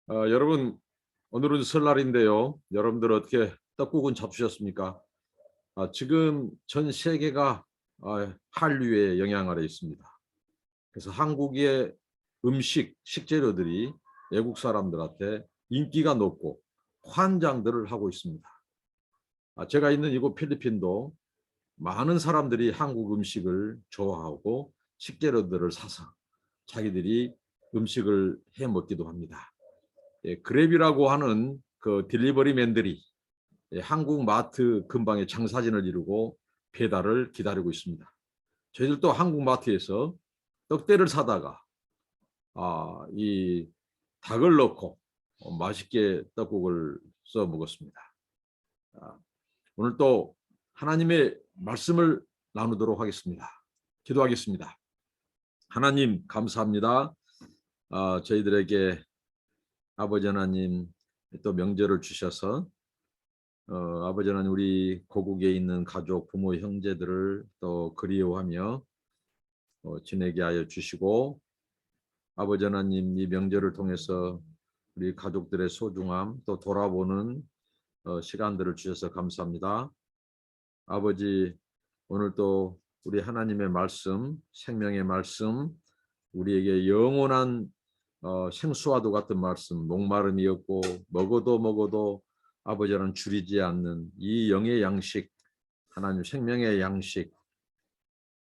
여러분, 오늘은 설날인데요. 여러분들 어떻게 떡국은 잡수셨습니까? 지금 전 세계가 한류의 영향 아래 있습니다. 그래서 한국의 식재료들이 외국 사람들한테 인기가 높고 환장들을 하고 있습니다. 제가 있는 이곳 필리핀도 많은 사람들이 한국 음식을 좋아하고 식재료들을 사서 자기들이 음식을 해 먹기도 합니다. 그랩이라고 하는 그 딜리버리맨들이 한국 마트 근방에 장사진을 이루고 배달을 기다리고 있습니다. 저희들도 한국 마트에서 떡대를 사다가 이 닭을 넣고 맛있게 떡국을 써 먹었습니다. 오늘 또 하나님의 말씀을 나누도록 하겠습니다. 기도하겠습니다. 하나님 감사합니다. 저희들에게 아버지 하나님 또 명절을 주셔서 아버지 하나님 우리 고국에 있는 가족, 부모, 형제들을 또 그리워하며 지내게 하여 주시고 아버지 하나님 이 명절을 통해서 우리 가족들의 소중함 또 돌아보는 시간들을 주셔서 감사합니다. 아버지 오늘 또 우리 하나님의 말씀, 생명의 말씀, 우리에게 영원한 생수와도 같은 말씀, 목마름이 없고 먹어도 아버지는 줄이지 않는 이 영의 양식, 하나님 생명의 양식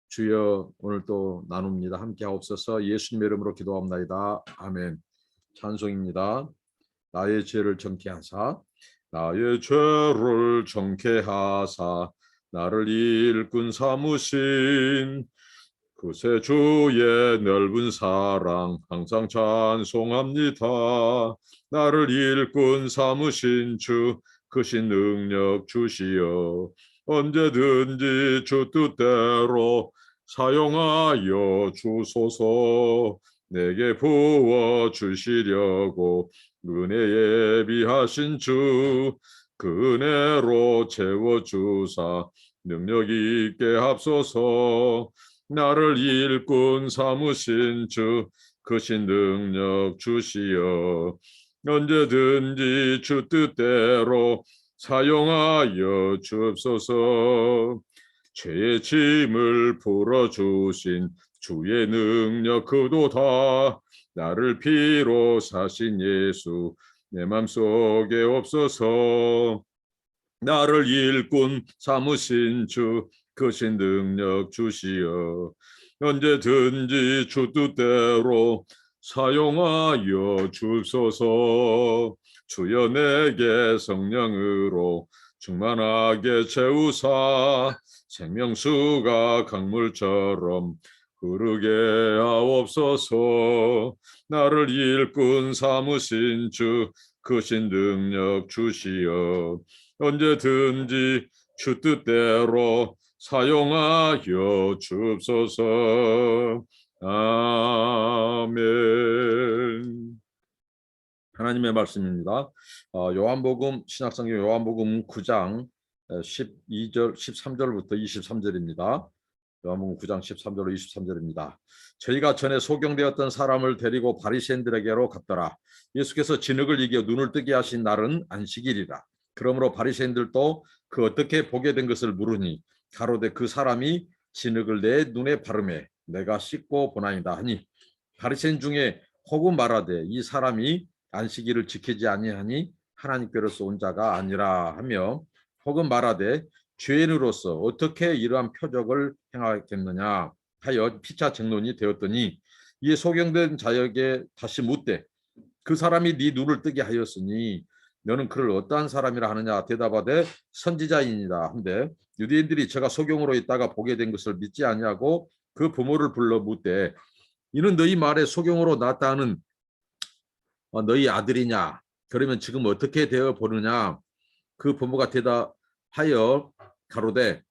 주여 오늘 또 나눕니다. 함께 하옵소서. 예수님의 이름으로 기도합나이다. 아멘. 찬송입니다. 나의 죄를 정케하사 나의 죄를 정케하사 나를 일꾼 삼으신 그새 주의 넓은 사랑 항상 찬송합니다. 나를 일꾼 삼으신 주 크신 능력 주시어 언제든지 주 뜻대로 사용하여 주소서. 내게 부어 주시려고 은혜에 비하신 주 그 은혜로 채워주사 능력 있게 합소서. 나를 일꾼 삼으신 주 크신 능력 주시어 언제든지 주 뜻대로 사용하여 주옵소서. 죄의 짐을 풀어주신 주의 능력 그도다. 나를 피로 사신 예수 내 맘속에 없어서. 나를 일꾼 삼으신 주 크신 능력 주시어 언제든지 주 뜻대로 사용하여 주소서. 주여 내게 성령으로 충만하게 채우사 생명수가 강물처럼 흐르게 하옵소서. 나를 일꾼 삼으신 주 크신 능력 주시어 언제든지 주 뜻대로 사용하여 주옵소서. 아멘. 하나님의 말씀입니다. 요한복음 신약성경 요한복음 9장 12절 13절부터 23절입니다. 요한복음 9장 13절로 23절입니다. 저희가 전에 소경되었던 사람을 데리고 바리새인들에게로 갔더라. 예수께서 진흙을 이겨 눈을 뜨게 하신 날은 안식일이라. 그러므로 바리새인들도 그 어떻게 보게 된 것을 물으니 가로되 그 사람이 진흙을 내 눈에 바르매 내가 씻고 보나이다 하니 바리새인 중에 혹은 말하되 이 사람이 안식일을 지키지 아니하니 하나님께로서 온 자가 아니라 하며 혹은 말하되 죄인으로서 어떻게 이러한 표적을 행하겠느냐 하여 피차 쟁론이 되었더니 이에 소경된 자에게 다시 묻되 그 사람이 네 눈을 뜨게 하였으니 너는 그를 어떠한 사람이라 하느냐 대답하되 선지자이니라 한데 유대인들이 저가 소경으로 있다가 보게 된 것을 믿지 아니하고 그 부모를 불러 묻되 이는 너희 말에 소경으로 낳았다 하는 너희 아들이냐 그러면 지금 어떻게 되어 보느냐. 그 부모가 대답하여 가로되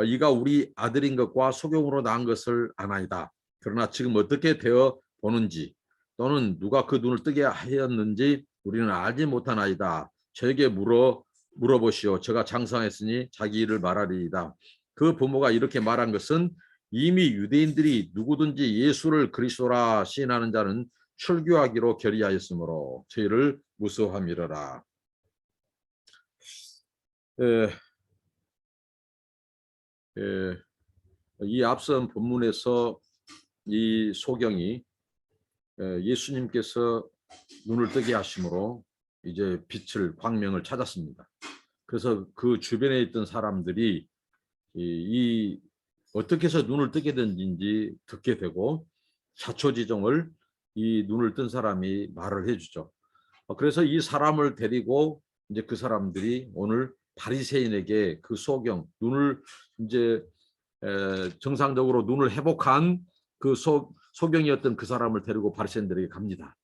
이가 우리 아들인 것과 소경으로 낳은 것을 아나이다. 그러나 지금 어떻게 되어 보는지 또는 누가 그 눈을 뜨게 하였는지 우리는 알지 못하나이다. 저에게 물어보시오. 저가 장성했으니 자기 일을 말하리이다. 그 부모가 이렇게 말한 것은 이미 유대인들이 누구든지 예수를 그리스도라 시인하는 자는 출교하기로 결의하였으므로 저희를 무수함이러라. 이 앞선 본문에서 이 소경이 예수님께서 눈을 뜨게 하심으로 이제 빛을 광명을 찾았습니다. 그래서 그 주변에 있던 사람들이 이 어떻게 해서 눈을 뜨게 된지 듣게 되고 자초지종을 이 눈을 뜬 사람이 말을 해주죠. 그래서 이 사람을 데리고 이제 그 사람들이 오늘 바리새인에게 그 소경 눈을 이제 정상적으로 눈을 회복한 그 소경이었던 그 사람을 데리고 바리새인들에게 갑니다.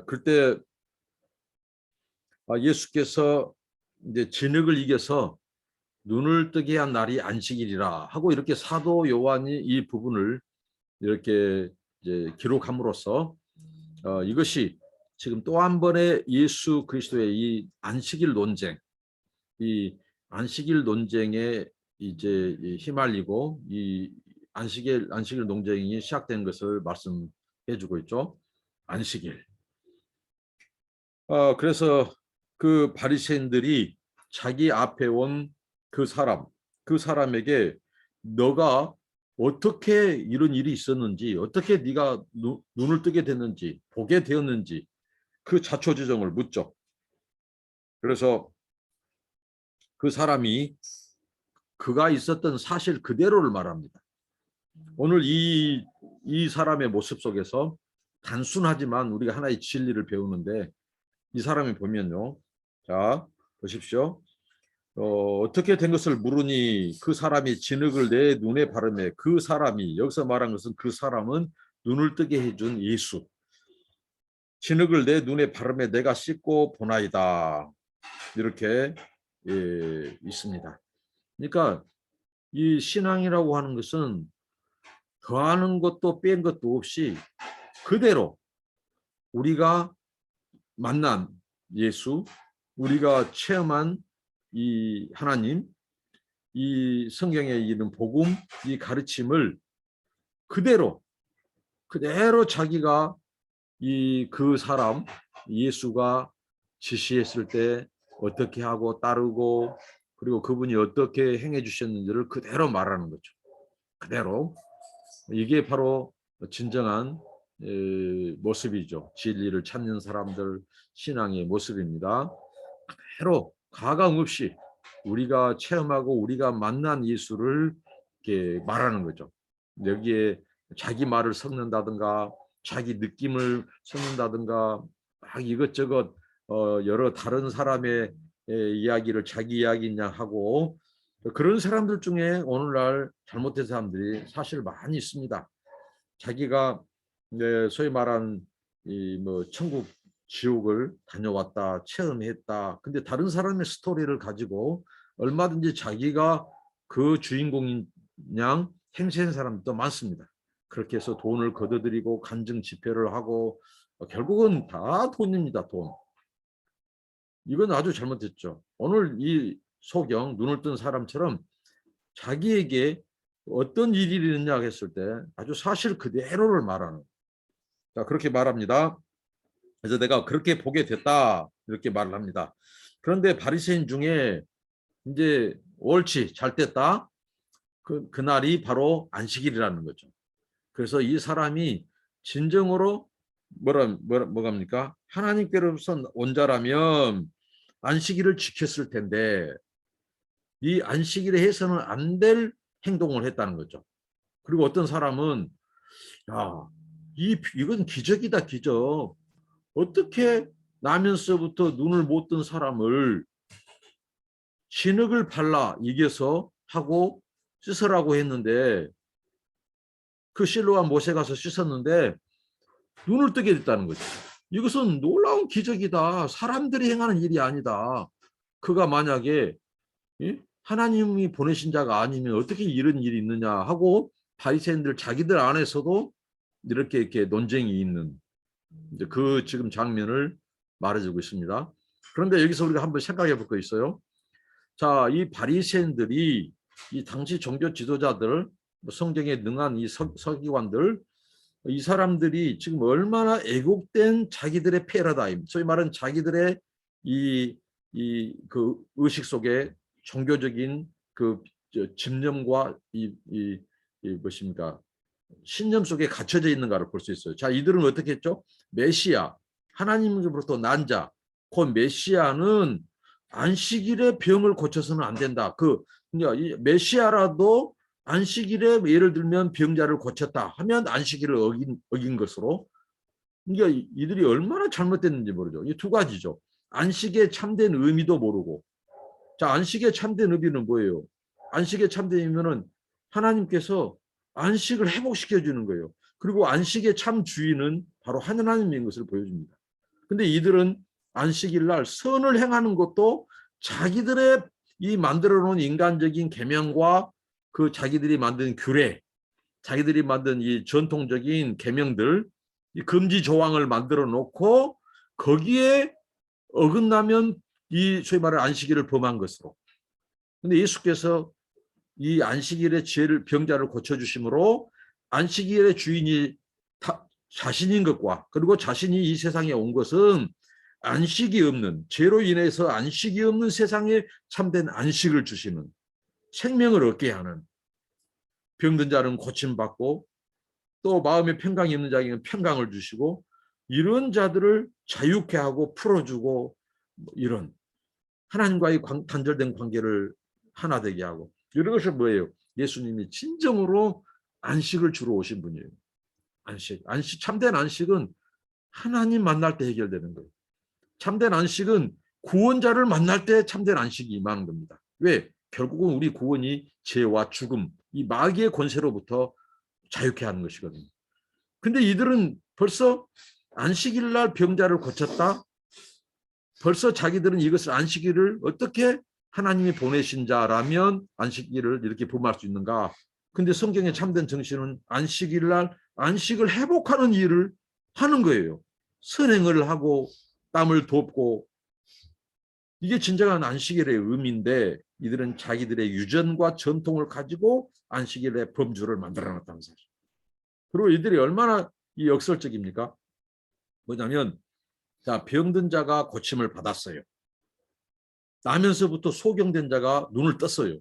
그때 예수께서 이제 진흙을 이겨서 눈을 뜨게 한 날이 안식일이라 하고 이렇게 사도 요한이 이 부분을 이렇게 이제 기록함으로써 이것이 지금 또 한 번의 예수 그리스도의 이 안식일 논쟁, 이 안식일 논쟁에 이제 휘말리고 이 안식일 논쟁이 시작된 것을 말씀해주고 있죠. 안식일. 그래서 그 바리새인들이 자기 앞에 온 그 사람에게 너가 어떻게 이런 일이 있었는지, 어떻게 네가 눈을 뜨게 됐는지, 보게 되었는지 그 자초지종을 묻죠. 그래서 그 사람이 그가 있었던 사실 그대로를 말합니다. 오늘 이 사람의 모습 속에서 단순하지만 우리가 하나의 진리를 배우는데 이 사람이 보면요. 자, 보십시오. 어떻게 된 것을 물으니 그 사람이 진흙을 내 눈에 바르매 그 사람이 여기서 말한 것은 그 사람은 눈을 뜨게 해준 예수. 진흙을 내 눈에 바르매 내가 씻고 보나이다. 이렇게 있습니다. 그러니까 이 신앙이라고 하는 것은 더하는 것도 뺀 것도 없이 그대로 우리가 만난 예수, 우리가 체험한 이 하나님, 이 성경에 있는 복음, 이 가르침을 그대로 자기가 그 사람 예수가 지시했을 때 어떻게 하고 따르고 그리고 그분이 어떻게 행해 주셨는지를 그대로 말하는 거죠. 그대로. 이게 바로 진정한 모습이죠. 진리를 찾는 사람들 신앙의 모습입니다. 그대로 가감 없이 우리가 체험하고 우리가 만난 예수를 이렇게 말하는 거죠. 여기에 자기 말을 섞는다든가 자기 느낌을 섞는다든가 막 이것저것 여러 다른 사람의 이야기를 자기 이야기냐 하고 그런 사람들 중에 오늘날 잘못된 사람들이 사실 많이 있습니다. 자기가 소위 말한 뭐 천국 지옥을 다녀왔다 체험했다. 근데 다른 사람의 스토리를 가지고 얼마든지 자기가 그 주인공인 양 행세한 사람도 많습니다. 그렇게 해서 돈을 거둬들이고 간증 집회를 하고 결국은 다 돈입니다. 돈. 이건 아주 잘못됐죠. 오늘 이 소경 눈을 뜬 사람처럼 자기에게 어떤 일이 있느냐 했을 때 아주 사실 그대로를 말하는. 자, 그렇게 말합니다. 그래서 내가 그렇게 보게 됐다 이렇게 말을 합니다. 그런데 바리새인 중에 이제 옳지 잘 됐다. 그날이 바로 안식일이라는 거죠. 그래서 이 사람이 진정으로 뭐랍니까? 하나님께로서 온 자라면 안식일을 지켰을 텐데 이 안식일에 해서는 안 될 행동을 했다는 거죠. 그리고 어떤 사람은 야, 이건 기적이다 기적. 어떻게 나면서부터 눈을 못 뜬 사람을 진흙을 발라 이겨서 하고 씻으라고 했는데 그 실로와 모세 가서 씻었는데 눈을 뜨게 됐다는 거죠. 이것은 놀라운 기적이다. 사람들이 행하는 일이 아니다. 그가 만약에 하나님이 보내신 자가 아니면 어떻게 이런 일이 있느냐 하고 바리새인들 자기들 안에서도 이렇게 논쟁이 있는 이제 그 지금 장면을 말해주고 있습니다. 그런데 여기서 우리가 한번 생각해 볼 거 있어요. 자, 이 바리새인들이 이 당시 종교 지도자들, 성경에 능한 이 서기관들 이 사람들이 지금 얼마나 애국된 자기들의 패러다임, 소위 말하는 자기들의 그 의식 속에 종교적인 그 집념과 무엇입니까? 신념 속에 갇혀져 있는가를 볼 수 있어요. 자, 이들은 어떻게 했죠? 메시아, 하나님으로부터 난 자, 그 메시아는 안식일에 병을 고쳐서는 안 된다. 이 메시아라도 안식일에 예를 들면 병자를 고쳤다 하면 안식일을 어긴 것으로, 그러니까 이들이 얼마나 잘못됐는지 모르죠. 이 두 가지죠. 안식의 참된 의미도 모르고. 자, 안식의 참된 의미는 뭐예요? 안식의 참된 의미는 하나님께서 안식을 회복시켜 주는 거예요. 그리고 안식의 참 주인은 바로 하나님인 것을 보여줍니다. 근데 이들은 안식일 날 선을 행하는 것도 자기들의 이 만들어 놓은 인간적인 계명과 그 자기들이 만든 규례, 자기들이 만든 이 전통적인 계명들, 이 금지 조항을 만들어 놓고 거기에 어긋나면 이 소위 말하는 안식일을 범한 것으로. 근데 예수께서 이 안식일의 병자를 고쳐주심으로 안식일의 주인이 자신인 것과, 그리고 자신이 이 세상에 온 것은 안식이 없는, 죄로 인해서 안식이 없는 세상에 참된 안식을 주시는, 생명을 얻게 하는, 병든 자는 고침받고 또 마음에 평강이 없는 자에게는 평강을 주시고, 이런 자들을 자유케 하고 풀어주고, 이런 하나님과의 단절된 관계를 하나 되게 하고, 이런 것이 뭐예요? 예수님이 진정으로 안식을 주러 오신 분이에요. 안식, 참된 안식은 하나님 만날 때 해결되는 거예요. 참된 안식은 구원자를 만날 때 참된 안식이 임하는 겁니다. 왜? 결국은 우리 구원이 죄와 죽음, 이 마귀의 권세로부터 자유케 하는 것이거든요. 근데 이들은 벌써 안식일 날 병자를 고쳤다. 벌써 자기들은 이것을 안식일을 어떻게 하나님이 보내신 자라면 안식일을 이렇게 범할 수 있는가? 근데 성경의 참된 정신은 안식일 날 안식을 회복하는 일을 하는 거예요. 선행을 하고 땀을 돕고, 이게 진정한 안식일의 의미인데 이들은 자기들의 유전과 전통을 가지고 안식일의 범주를 만들어놨다는 사실. 그리고 이들이 얼마나 이 역설적입니까? 뭐냐면, 자, 병든 자가 고침을 받았어요. 나면서부터 소경된 자가 눈을 떴어요.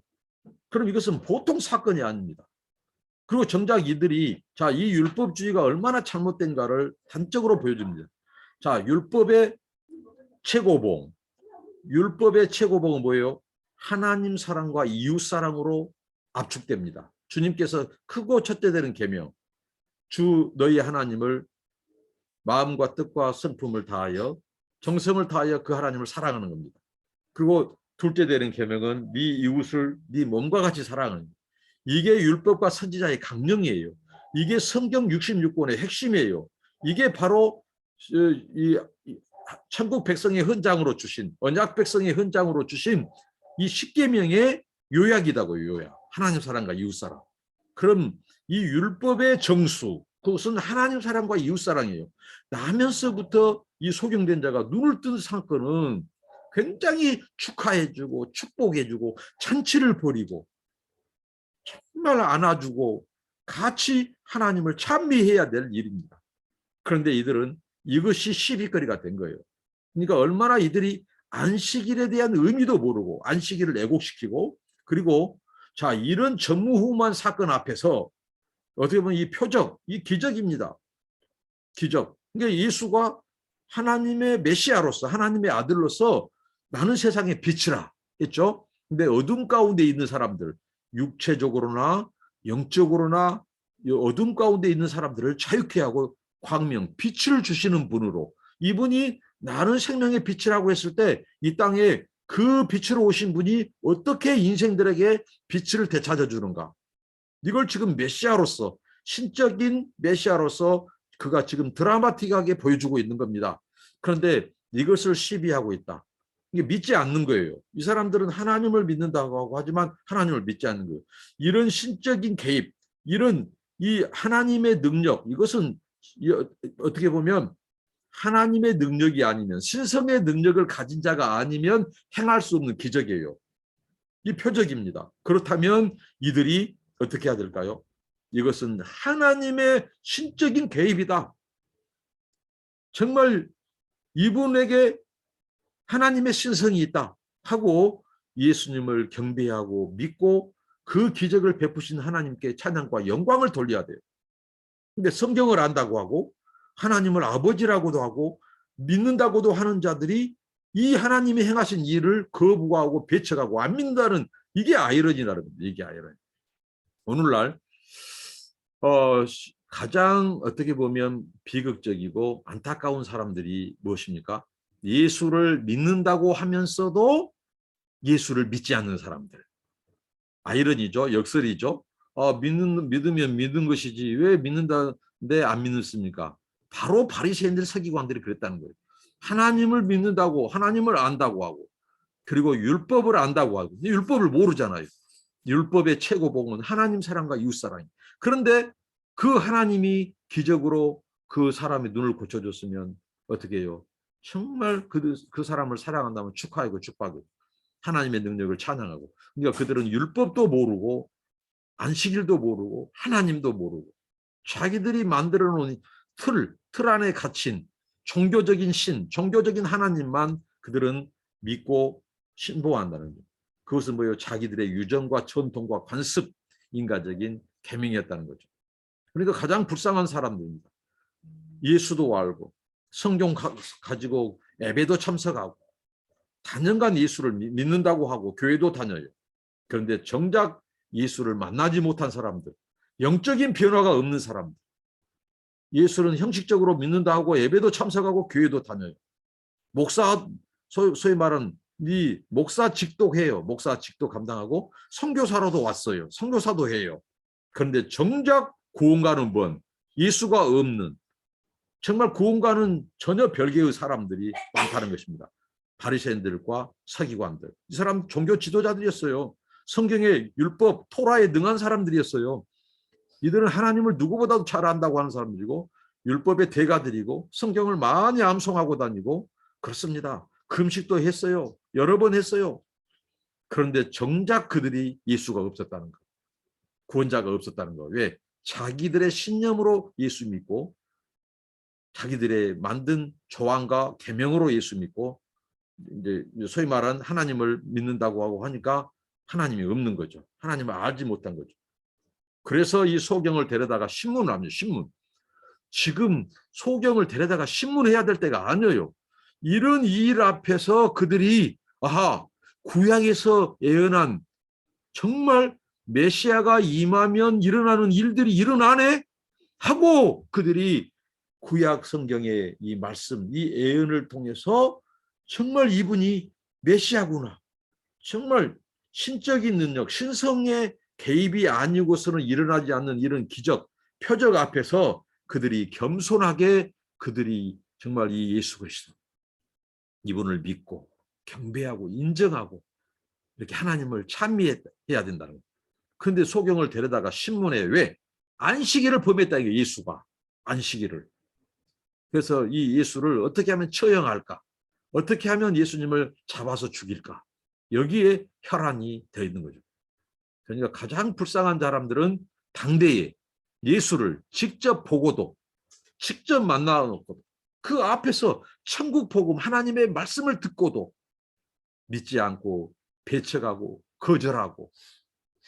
그럼 이것은 보통 사건이 아닙니다. 그리고 정작 이들이, 자, 이 율법주의가 얼마나 잘못된가를 단적으로 보여줍니다. 자, 율법의 최고봉, 율법의 최고봉은 뭐예요? 하나님 사랑과 이웃 사랑으로 압축됩니다. 주님께서 크고 첫째 되는 계명, 주 너희 하나님을 마음과 뜻과 성품을 다하여 정성을 다하여 그 하나님을 사랑하는 겁니다. 그리고 둘째 되는 계명은 네 이웃을 네 몸과 같이 사랑하는 겁니다. 이게 율법과 선지자의 강령이에요. 이게 성경 66권의 핵심이에요. 이게 바로 이 천국 백성의 헌장으로 주신, 언약 백성의 헌장으로 주신 이 십계명의 요약이다고요. 요약. 하나님 사랑과 이웃 사랑. 그럼 이 율법의 정수, 그것은 하나님 사랑과 이웃 사랑이에요. 나면서부터 이 소경된 자가 눈을 뜬 사건은 굉장히 축하해주고 축복해주고 잔치를 벌이고 정말 안아주고 같이 하나님을 찬미해야 될 일입니다. 그런데 이들은 이것이 시비거리가 된 거예요. 그러니까 얼마나 이들이 안식일에 대한 의미도 모르고 안식일을 애곡시키고, 그리고 자, 이런 전무후무한 사건 앞에서 어떻게 보면 이 표적, 이 기적입니다. 기적. 그러니까 예수가 하나님의 메시아로서, 하나님의 아들로서 나는 세상의 빛이라 했죠. 근데 어둠 가운데 있는 사람들, 육체적으로나 영적으로나 어둠 가운데 있는 사람들을 자유케 하고 광명, 빛을 주시는 분으로, 이분이 나는 생명의 빛이라고 했을 때 이 땅에 그 빛으로 오신 분이 어떻게 인생들에게 빛을 되찾아 주는가? 이걸 지금 메시아로서, 신적인 메시아로서 그가 지금 드라마틱하게 보여주고 있는 겁니다. 그런데 이것을 시비하고 있다. 이게 믿지 않는 거예요. 이 사람들은 하나님을 믿는다고 하고 하지만 하나님을 믿지 않는 거예요. 이런 신적인 개입, 이런 이 하나님의 능력, 이것은 어떻게 보면 하나님의 능력이 아니면, 신성의 능력을 가진 자가 아니면 행할 수 없는 기적이에요. 이 표적입니다. 그렇다면 이들이 어떻게 해야 될까요? 이것은 하나님의 신적인 개입이다. 정말 이분에게 하나님의 신성이 있다 하고 예수님을 경배하고 믿고 그 기적을 베푸신 하나님께 찬양과 영광을 돌려야 돼요. 근데 성경을 안다고 하고 하나님을 아버지라고도 하고 믿는다고도 하는 자들이 이 하나님이 행하신 일을 거부하고 배척하고 안 믿는다는, 이게 아이러니라는 겁니다. 이게 아이러니. 오늘날 가장 어떻게 보면 비극적이고 안타까운 사람들이 무엇입니까? 예수를 믿는다고 하면서도 예수를 믿지 않는 사람들. 아이러니죠. 역설이죠. 믿으면 믿는 것이지 왜 믿는다는데 안 믿습니까? 바로 바리새인들 서기관들이 그랬다는 거예요. 하나님을 믿는다고, 하나님을 안다고 하고, 그리고 율법을 안다고 하고, 율법을 모르잖아요. 율법의 최고봉은 하나님 사랑과 이웃 사랑. 그런데 그 하나님이 기적으로 그 사람의 눈을 고쳐줬으면 어떻게 해요? 정말 그 사람을 사랑한다면 축하하고 축복하고 하나님의 능력을 찬양하고. 그러니까 그들은 율법도 모르고 안식일도 모르고 하나님도 모르고 자기들이 만들어 놓은 틀 안에 갇힌 종교적인 종교적인 하나님만 그들은 믿고 신봉한다는 거예요. 그것은 뭐예요? 자기들의 유전과 전통과 관습, 인간적인 계명이었다는 거죠. 그러니까 가장 불쌍한 사람들입니다. 예수도 알고 성경 가지고 예배도 참석하고 단연간 예수를 믿는다고 하고 교회도 다녀요. 그런데 정작 예수를 만나지 못한 사람들, 영적인 변화가 없는 사람들, 예수는 형식적으로 믿는다 하고 예배도 참석하고 교회도 다녀요. 목사, 소위 말하는 이 목사 직도 해요. 목사 직도 감당하고 선교사로도 왔어요. 선교사도 해요. 그런데 정작 구원가는 뭔? 예수가 없는, 정말 구원가는 전혀 별개의 사람들이 많다는 것입니다. 바리새인들과 서기관들. 이 사람 종교 지도자들이었어요. 성경의 율법, 토라에 능한 사람들이었어요. 이들은 하나님을 누구보다도 잘 안다고 하는 사람들이고 율법의 대가들이고 성경을 많이 암송하고 다니고 그렇습니다. 금식도 했어요. 여러 번 했어요. 그런데 정작 그들이 예수가 없었다는 거. 구원자가 없었다는 거. 왜? 자기들의 신념으로 예수 믿고 자기들의 만든 조항과 계명으로 예수 믿고 이제 소위 말하는 하나님을 믿는다고 하고 하니까 하나님이 없는 거죠. 하나님을 알지 못한 거죠. 그래서 이 소경을 데려다가 신문을 합니다. 신문. 지금 소경을 데려다가 신문해야 될 때가 아니에요. 이런 일 앞에서 그들이 구약에서 예언한 정말 메시아가 임하면 일어나는 일들이 일어나네 하고 그들이 구약 성경의 이 말씀, 이 예언을 통해서 정말 이분이 메시아구나. 정말 신적인 능력, 신성의 개입이 아니고서는 일어나지 않는 이런 기적, 표적 앞에서 그들이 겸손하게 그들이 정말 이 예수 그리스도 이분을 믿고 경배하고 인정하고 이렇게 하나님을 찬미해야 된다는 거예요. 그런데 소경을 데려다가 신문에 왜? 안식일을 범했다 이게 예수가. 안식일을. 그래서 이 예수를 어떻게 하면 처형할까? 어떻게 하면 예수님을 잡아서 죽일까? 여기에 혈안이 되어 있는 거죠. 그러니까 가장 불쌍한 사람들은 당대에 예수를 직접 보고도 직접 만나놓고도 그 앞에서 천국 복음 하나님의 말씀을 듣고도 믿지 않고 배척하고 거절하고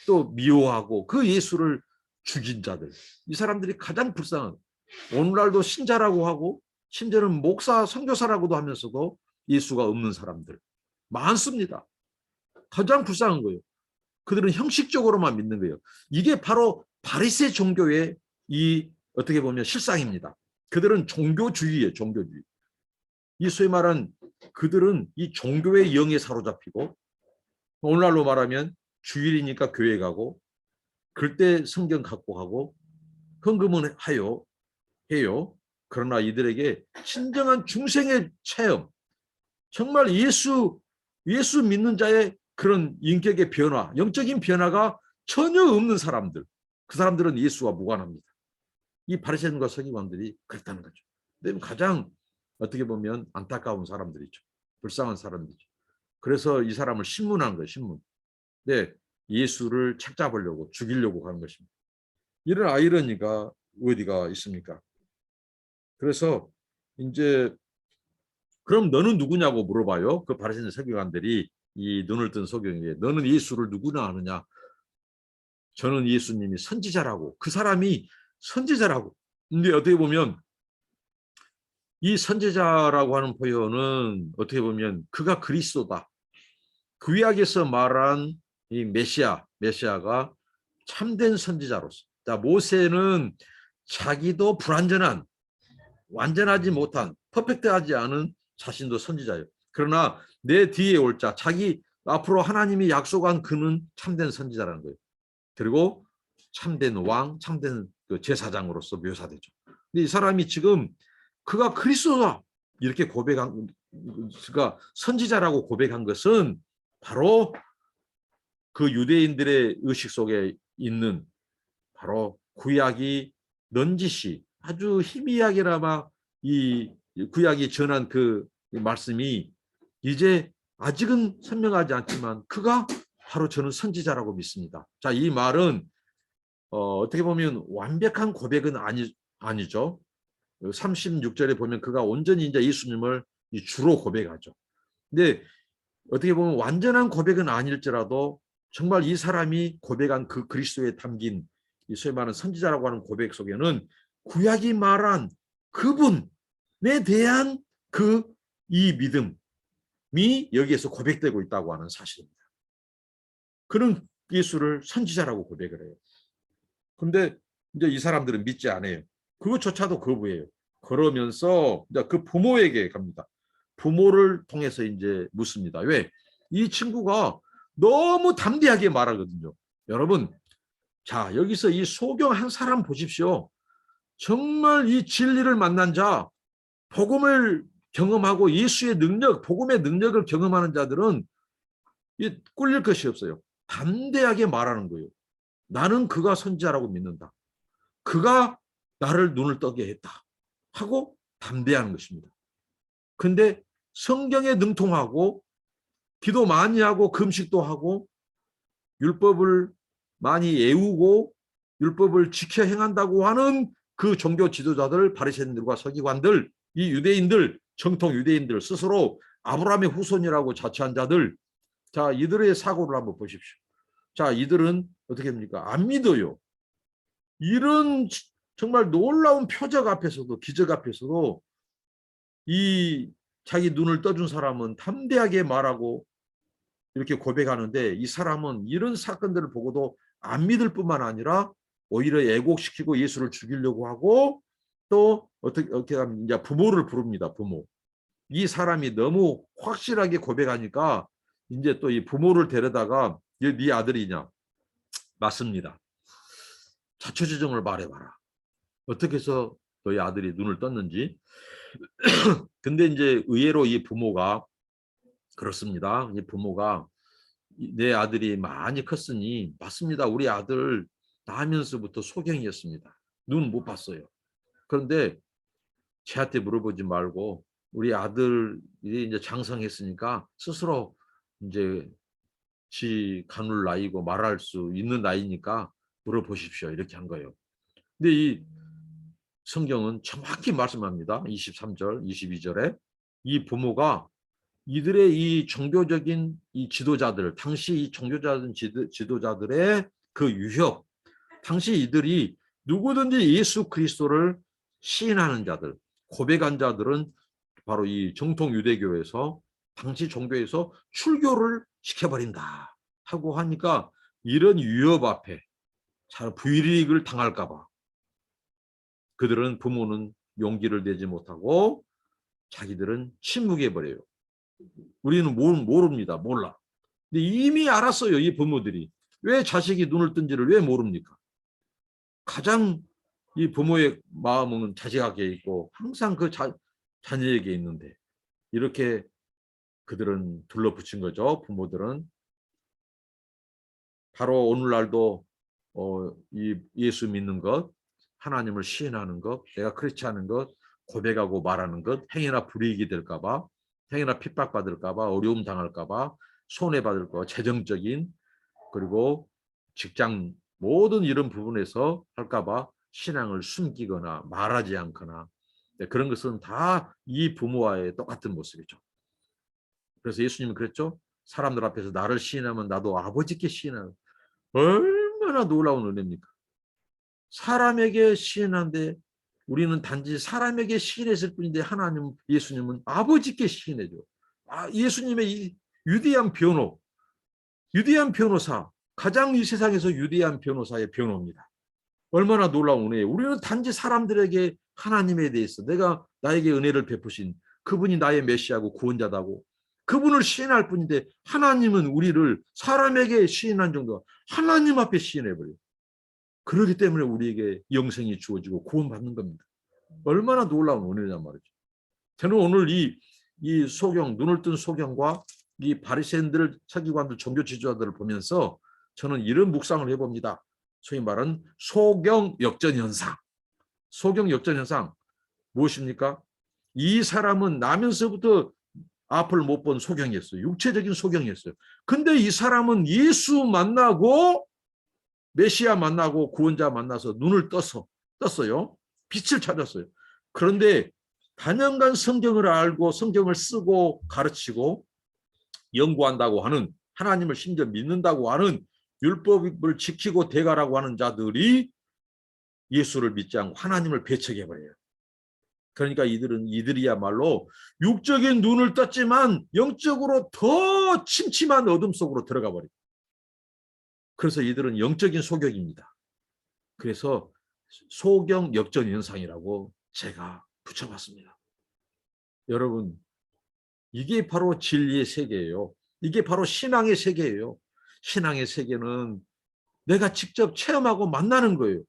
또 미워하고 그 예수를 죽인 자들, 이 사람들이 가장 불쌍한, 오늘날도 신자라고 하고 심지어는 목사 선교사라고도 하면서도 예수가 없는 사람들 많습니다. 가장 불쌍한 거예요. 그들은 형식적으로만 믿는 거예요. 이게 바로 바리새 종교의 이 어떻게 보면 실상입니다. 그들은 종교주의예요. 종교주의. 이 소위 말하는 그들은 이 종교의 영에 사로잡히고 오늘날로 말하면 주일이니까 교회 가고 그때 성경 갖고 가고 헌금은 해요. 그러나 이들에게 진정한 중생의 체험, 정말 예수 믿는 자의 그런 인격의 변화, 영적인 변화가 전혀 없는 사람들, 그 사람들은 예수와 무관합니다. 이 바리새인과 서기관들이 그랬다는 거죠. 근데 가장 어떻게 보면 안타까운 사람들이죠. 불쌍한 사람들이죠. 그래서 이 사람을 신문한 거예요. 신문. 네, 예수를 책잡으려고 죽이려고 하는 것입니다. 이런 아이러니가 어디가 있습니까? 그래서 이제 그럼 너는 누구냐고 물어봐요. 그 바리새인 서기관들이 이 눈을 뜬 소경에게 너는 예수를 누구나 아느냐? 저는 예수님이 선지자라고. 그 사람이 선지자라고. 근데 어떻게 보면 이 선지자라고 하는 표현은 어떻게 보면 그가 그리스도다. 구약에서 말한 이 메시아가 참된 선지자로서. 자, 모세는 자기도 불완전한, 완전하지 못한, 퍼펙트하지 않은 자신도 선지자예요. 그러나 내 뒤에 올 자, 자기 앞으로 하나님이 약속한 그는 참된 선지자라는 거예요. 그리고 참된 왕, 참된 그 제사장으로서 묘사되죠. 근데 이 사람이 지금 그가 그리스도다 이렇게 고백한, 그가 선지자라고 고백한 것은 바로 그 유대인들의 의식 속에 있는 바로 구약이 넌지시 아주 희미하게나마 이 구약이 전한 그 말씀이 이제 아직은 선명하지 않지만 그가 바로 저는 선지자라고 믿습니다. 자, 이 말은 어떻게 보면 완벽한 고백은 아니죠. 36절에 보면 그가 온전히 이제 예수님을 주로 고백하죠. 근데 어떻게 보면 완전한 고백은 아닐지라도 정말 이 사람이 고백한 그 그리스도에 담긴 이 소위 말하는 선지자라고 하는 고백 속에는 구약이 말한 그분에 대한 그 이 믿음이 여기에서 고백되고 있다고 하는 사실입니다. 그는 예수를 선지자라고 고백을 해요. 근데 이제 이 사람들은 믿지 않아요. 그것조차도 거부해요. 그러면서 이제 그 부모에게 갑니다. 부모를 통해서 이제 묻습니다. 왜? 이 친구가 너무 담대하게 말하거든요. 여러분, 자, 여기서 이 소경 한 사람 보십시오. 정말 이 진리를 만난 자, 복음을 경험하고 예수의 능력, 복음의 능력을 경험하는 자들은 꿀릴 것이 없어요. 담대하게 말하는 거예요. 나는 그가 선지자라고 믿는다. 그가 나를 눈을 뜨게 했다. 하고 담대하는 것입니다. 근데 성경에 능통하고 기도 많이 하고 금식도 하고 율법을 많이 애우고 율법을 지켜 행한다고 하는 그 종교 지도자들, 바리새인들과 서기관들, 이 유대인들, 정통 유대인들 스스로 아브라함의 후손이라고 자처한 자들, 자, 이들의 사고를 한번 보십시오. 자, 이들은 어떻게 합니까? 안 믿어요. 이런 정말 놀라운 표적 앞에서도, 기적 앞에서도 이 자기 눈을 떠준 사람은 담대하게 말하고 이렇게 고백하는데, 이 사람은 이런 사건들을 보고도 안 믿을 뿐만 아니라 오히려 애곡시키고 예수를 죽이려고 하고, 또 어떻게 하면 이제 부모를 부릅니다. 부모. 이 사람이 너무 확실하게 고백하니까 이제 또 이 부모를 데려다가 네 아들이냐? 맞습니다. 자초지종을 말해봐라. 어떻게 해서 너희 아들이 눈을 떴는지. 근데 이제 의외로 이 부모가 그렇습니다. 이 부모가 내 아들이 많이 컸으니 맞습니다. 우리 아들 나면서부터 소경이었습니다. 눈 못 봤어요. 그런데 쟤한테 물어보지 말고 우리 아들이 이제 장성했으니까 스스로 이제 지 가눌 나이고 말할 수 있는 나이니까 물어보십시오. 이렇게 한 거예요. 근데 이 성경은 정확히 말씀합니다. 23절, 22절에 이 부모가 이들의 이 종교적인 이 지도자들, 당시 이 종교자들 지도자들의 그 유협, 당시 이들이 누구든지 예수 그리스도를 시인하는 자들, 고백한 자들은 바로 이 정통 유대교에서 당시 종교에서 출교를 시켜버린다 하고 하니까 이런 위협 앞에 잘 불이익을 당할까 봐 그들은 부모는 용기를 내지 못하고 자기들은 침묵해버려요. 우리는 모릅니다. 몰라. 근데 이미 알았어요. 이 부모들이. 왜 자식이 눈을 뜬지를 왜 모릅니까? 가장 이 부모의 마음은 자식에게 있고 항상 그 자녀에게 있는데 이렇게 그들은 둘러붙인 거죠. 부모들은. 바로 오늘날도 이 예수 믿는 것, 하나님을 시인하는 것, 내가 그렇지 않은 것, 고백하고 말하는 것, 행여나 불이익이 될까 봐, 행여나 핍박받을까 봐, 어려움 당할까 봐, 손해받을 거, 재정적인, 그리고 직장 모든 이런 부분에서 할까봐 신앙을 숨기거나 말하지 않거나 그런 것은 다 이 부모와의 똑같은 모습이죠. 그래서 예수님은 그랬죠. 사람들 앞에서 나를 시인하면 나도 아버지께 시인하는 얼마나 놀라운 은혜입니까? 사람에게 시인하는데 우리는 단지 사람에게 시인했을 뿐인데 하나님 예수님은 아버지께 시인해줘. 예수님의 이 위대한 변호, 위대한 변호사, 가장 이 세상에서 위대한 변호사의 변호입니다. 얼마나 놀라운 은혜예요. 우리는 단지 사람들에게 하나님에 대해서 내가 나에게 은혜를 베푸신 그분이 나의 메시아고 구원자다고 그분을 시인할 뿐인데 하나님은 우리를 사람에게 시인한 정도 하나님 앞에 시인해버려요. 그렇기 때문에 우리에게 영생이 주어지고 구원받는 겁니다. 얼마나 놀라운 은혜란 말이죠. 저는 오늘 이 소경, 눈을 뜬 소경과 이 바리새인들, 서기관들, 종교 지도자들을 보면서 저는 이런 묵상을 해봅니다. 소위 말하는 소경 역전 현상. 소경 역전 현상 무엇입니까? 이 사람은 나면서부터 앞을 못 본 소경이었어요. 육체적인 소경이었어요. 근데 이 사람은 예수 만나고 메시아 만나고 구원자 만나서 눈을 떴어요. 빛을 찾았어요. 그런데 단연간 성경을 알고 성경을 쓰고 가르치고 연구한다고 하는 하나님을 심지어 믿는다고 하는 율법을 지키고 대가라고 하는 자들이 예수를 믿지 않고 하나님을 배척해버려요. 그러니까 이들이야말로 육적인 눈을 떴지만 영적으로 더 침침한 어둠 속으로 들어가 버려요. 그래서 이들은 영적인 소경입니다. 그래서 소경 역전 현상이라고 제가 붙여봤습니다. 여러분, 이게 바로 진리의 세계예요. 이게 바로 신앙의 세계예요. 신앙의 세계는 내가 직접 체험하고 만나는 거예요.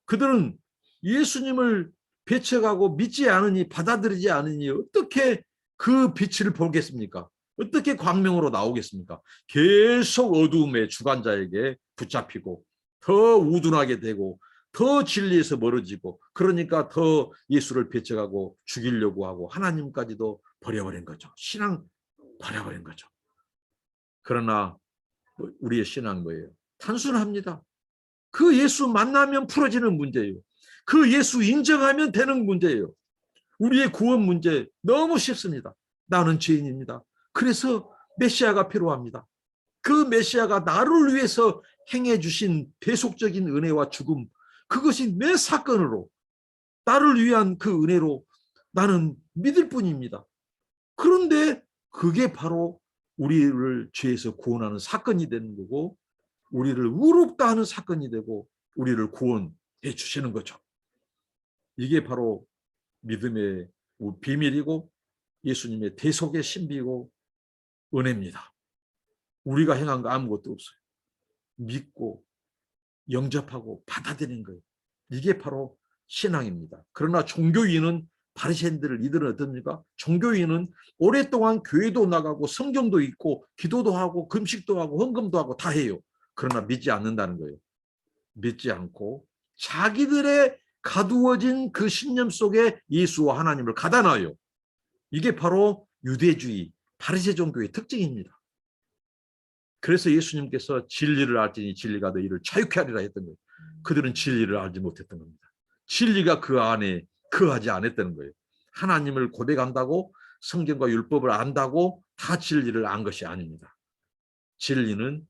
그들은 예수님을 배척하고 믿지 않으니 받아들이지 않으니 어떻게 그 빛을 보겠습니까? 어떻게 광명으로 나오겠습니까? 계속 어두움의 주관자에게 붙잡히고 더 우둔하게 되고 더 진리에서 멀어지고 그러니까 더 예수를 배척하고 죽이려고 하고 하나님까지도 버려버린 거죠. 신앙 버려버린 거죠. 그러나 우리의 신앙은 뭐예요? 단순합니다. 그 예수 만나면 풀어지는 문제예요. 그 예수 인정하면 되는 문제예요. 우리의 구원 문제 너무 쉽습니다. 나는 죄인입니다. 그래서 메시아가 필요합니다. 그 메시아가 나를 위해서 행해 주신 대속적인 은혜와 죽음, 그것이 내 사건으로 나를 위한 그 은혜로 나는 믿을 뿐입니다. 그런데 그게 바로 우리를 죄에서 구원하는 사건이 되는 거고 우리를 의롭다 하는 사건이 되고 우리를 구원해 주시는 거죠. 이게 바로 믿음의 비밀이고 예수님의 대속의 신비고 은혜입니다. 우리가 행한 거 아무것도 없어요. 믿고 영접하고 받아들이는 거예요. 이게 바로 신앙입니다. 그러나 종교인은 바리새인들을 이들은 어떻습니까? 종교인은 오랫동안 교회도 나가고 성경도 읽고 기도도 하고 금식도 하고 헌금도 하고 다 해요. 그러나 믿지 않는다는 거예요. 믿지 않고 자기들의 가두어진 그 신념 속에 예수와 하나님을 가다 놔요. 이게 바로 유대주의, 바리새 종교의 특징입니다. 그래서 예수님께서 진리를 알지니 진리가 너희를 자유케 하리라 했던 거예요. 그들은 진리를 알지 못했던 겁니다. 진리가 그 안에 거하지 않았다는 거예요. 하나님을 고백한다고 성경과 율법을 안다고 다 진리를 안 것이 아닙니다. 진리는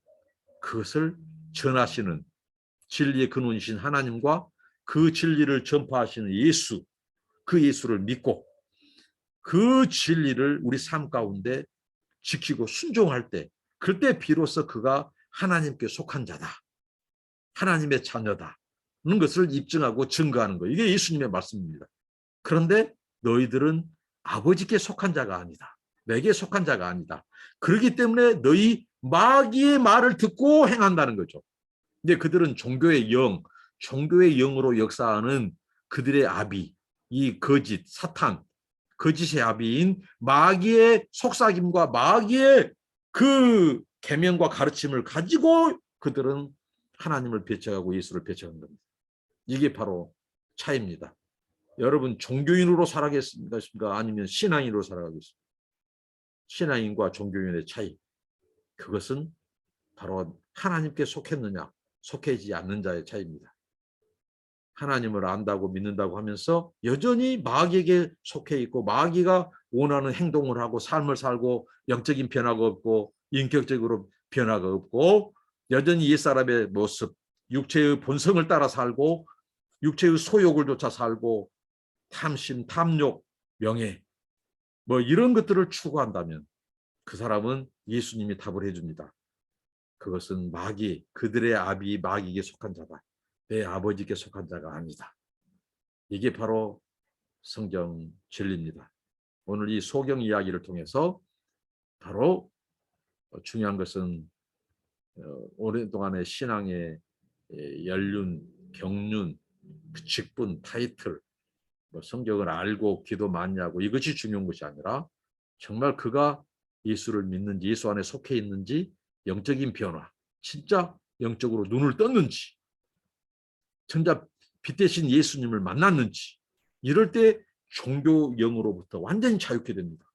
그것을 전하시는 진리의 근원이신 하나님과 그 진리를 전파하시는 예수, 그 예수를 믿고 그 진리를 우리 삶 가운데 지키고 순종할 때 그때 비로소 그가 하나님께 속한 자다. 하나님의 자녀다는 것을 입증하고 증거하는 거예요. 이게 예수님의 말씀입니다. 그런데 너희들은 아버지께 속한 자가 아니다. 내게 속한 자가 아니다. 그렇기 때문에 너희 마귀의 말을 듣고 행한다는 거죠. 근데 그들은 종교의 영으로 역사하는 그들의 아비, 이 거짓, 사탄, 거짓의 아비인 마귀의 속삭임과 마귀의 그 계명과 가르침을 가지고 그들은 하나님을 배척하고 예수를 배척한 겁니다. 이게 바로 차이입니다. 여러분 종교인으로 살아가겠습니까? 아니면 신앙인으로 살아가겠습니까? 신앙인과 종교인의 차이. 그것은 바로 하나님께 속했느냐, 속해지지 않는 자의 차이입니다. 하나님을 안다고 믿는다고 하면서 여전히 마귀에게 속해 있고 마귀가 원하는 행동을 하고 삶을 살고 영적인 변화가 없고 인격적으로 변화가 없고 여전히 옛사람의 모습, 육체의 본성을 따라 살고 육체의 소욕을 쫓아 살고 탐심, 탐욕, 명예 뭐 이런 것들을 추구한다면 그 사람은 예수님이 답을 해줍니다. 그것은 마귀, 그들의 아비 마귀에게 속한 자다. 내 아버지께 속한 자가 아니다. 이게 바로 성경 진리입니다. 오늘 이 소경 이야기를 통해서 바로 중요한 것은 오랫동안의 신앙의 연륜, 경륜, 직분, 타이틀, 뭐 성경을 알고 기도 많이 하고 이것이 중요한 것이 아니라 정말 그가 예수를 믿는지 예수 안에 속해 있는지 영적인 변화, 진짜 영적으로 눈을 떴는지 천자 빛 대신 예수님을 만났는지 이럴 때 종교 영으로부터 완전히 자유케 됩니다.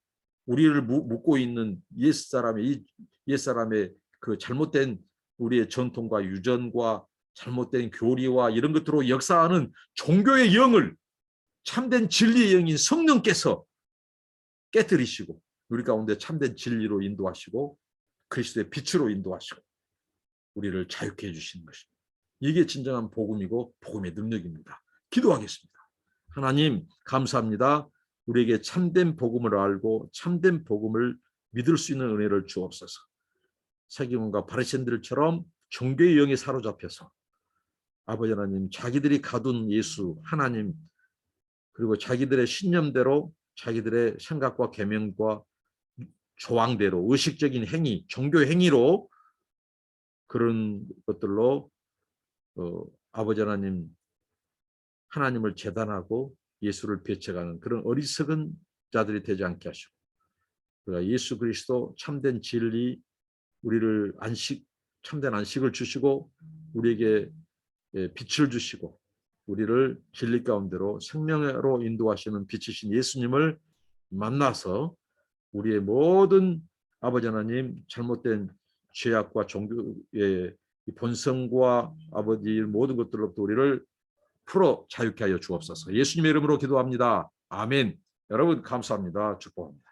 우리를 묶고 있는 옛사람의 그 잘못된 우리의 전통과 유전과 잘못된 교리와 이런 것들로 역사하는 종교의 영을 참된 진리의 영인 성령께서 깨뜨리시고 우리 가운데 참된 진리로 인도하시고 그리스도의 빛으로 인도하시고 우리를 자유케 해주시는 것입니다. 이게 진정한 복음이고 복음의 능력입니다. 기도하겠습니다. 하나님 감사합니다. 우리에게 참된 복음을 알고 참된 복음을 믿을 수 있는 은혜를 주옵소서. 세기관과 바리새인들처럼 종교의 영에 사로잡혀서 아버지 하나님 자기들이 가둔 예수 하나님 그리고 자기들의 신념대로 자기들의 생각과 계명과 조항대로 의식적인 행위, 종교 행위로 그런 것들로 아버지 하나님 하나님을 재단하고 예수를 배척하는 그런 어리석은 자들이 되지 않게 하시고 그러니까 예수 그리스도 참된 진리 우리를 참된 안식을 주시고 우리에게 빛을 주시고 우리를 진리 가운데로 생명으로 인도하시는 빛이신 예수님을 만나서 우리의 모든 아버지 하나님 잘못된 죄악과 종교의 본성과 아버지 모든 것들로부터 우리를 풀어 자유케 하여 주옵소서. 예수님의 이름으로 기도합니다. 아멘. 여러분 감사합니다. 축복합니다.